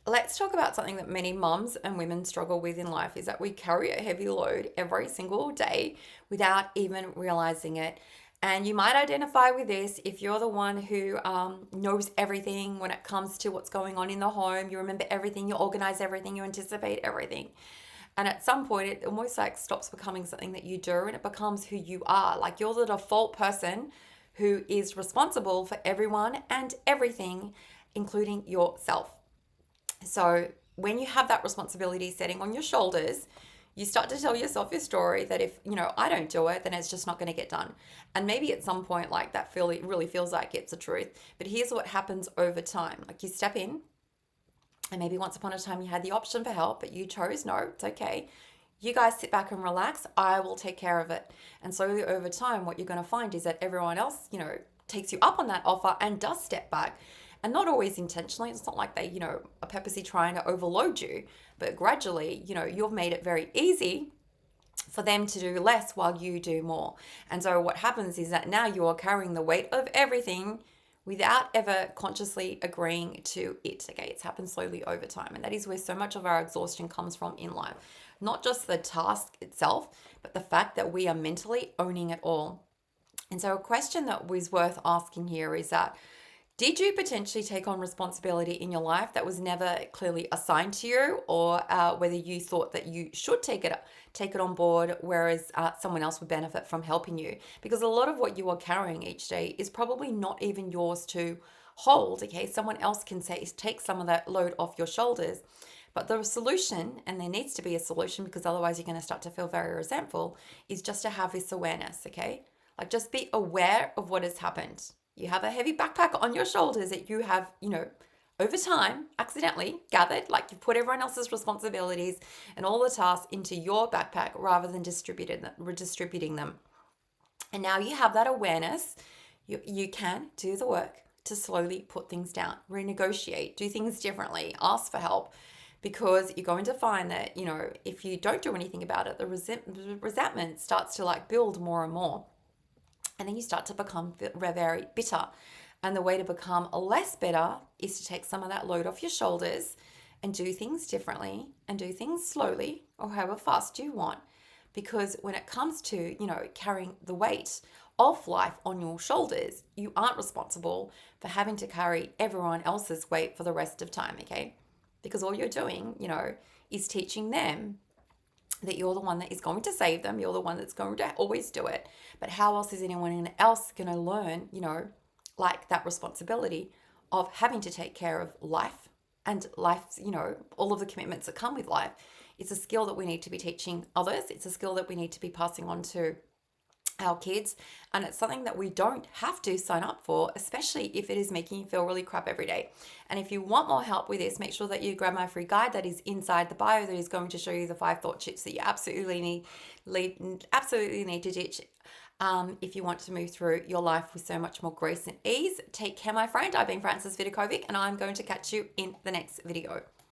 let's talk about something that many mums and women struggle with in life is that we carry a heavy load every single day without even realizing it. And you might identify with this if you're the one who knows everything when it comes to what's going on in the home. You remember everything, you organize everything, you anticipate everything. And at some point, it almost like stops becoming something that you do and it becomes who you are. Like you're the default person who is responsible for everyone and everything, including yourself. So when you have that responsibility setting on your shoulders, you start to tell yourself your story that if, I don't do it, then it's just not going to get done. And maybe at some point, like that feel it really feels like it's the truth. But here's what happens over time. Like you step in, and maybe once upon a time you had the option for help, but you chose no, it's okay. You guys sit back and relax. I will take care of it. And slowly over time, what you're going to find is that everyone else, takes you up on that offer and does step back. And not always intentionally. It's not like they, are purposely trying to overload you, but gradually, you've made it very easy for them to do less while you do more. And so what happens is that now you are carrying the weight of everything without ever consciously agreeing to it. Okay, it's happened slowly over time. And that is where so much of our exhaustion comes from in life. Not just the task itself, but the fact that we are mentally owning it all. And so a question that was worth asking here is that did you potentially take on responsibility in your life that was never clearly assigned to you, or whether you thought that you should take it on board, whereas someone else would benefit from helping you? Because a lot of what you are carrying each day is probably not even yours to hold. Okay, someone else can say take some of that load off your shoulders. But the solution, and there needs to be a solution because otherwise you're going to start to feel very resentful, is just to have this awareness. Okay, like just be aware of what has happened. You have a heavy backpack on your shoulders that you have, over time accidentally gathered, like you've put everyone else's responsibilities and all the tasks into your backpack rather than redistributing them. And now you have that awareness, you can do the work to slowly put things down, renegotiate, do things differently, ask for help, because you're going to find that, if you don't do anything about it, the resentment starts to like build more and more. And then you start to become very bitter. And the way to become less bitter is to take some of that load off your shoulders and do things differently and do things slowly or however fast you want. Because when it comes to, carrying the weight of life on your shoulders, you aren't responsible for having to carry everyone else's weight for the rest of time, okay? Because all you're doing, is teaching them that you're the one that is going to save them. You're the one that's going to always do it. But how else is anyone else going to learn, like that responsibility of having to take care of life and life's, all of the commitments that come with life? It's a skill that we need to be teaching others. It's a skill that we need to be passing on to our kids, and it's something that we don't have to sign up for, especially if it is making you feel really crap every day. And if you want more help with this, make sure that you grab my free guide that is inside the bio that is going to show you the 5 thought shifts that you absolutely need to ditch if you want to move through your life with so much more grace and ease. Take care, my friend. I've been Frances Vidakovic, and I'm going to catch you in the next video.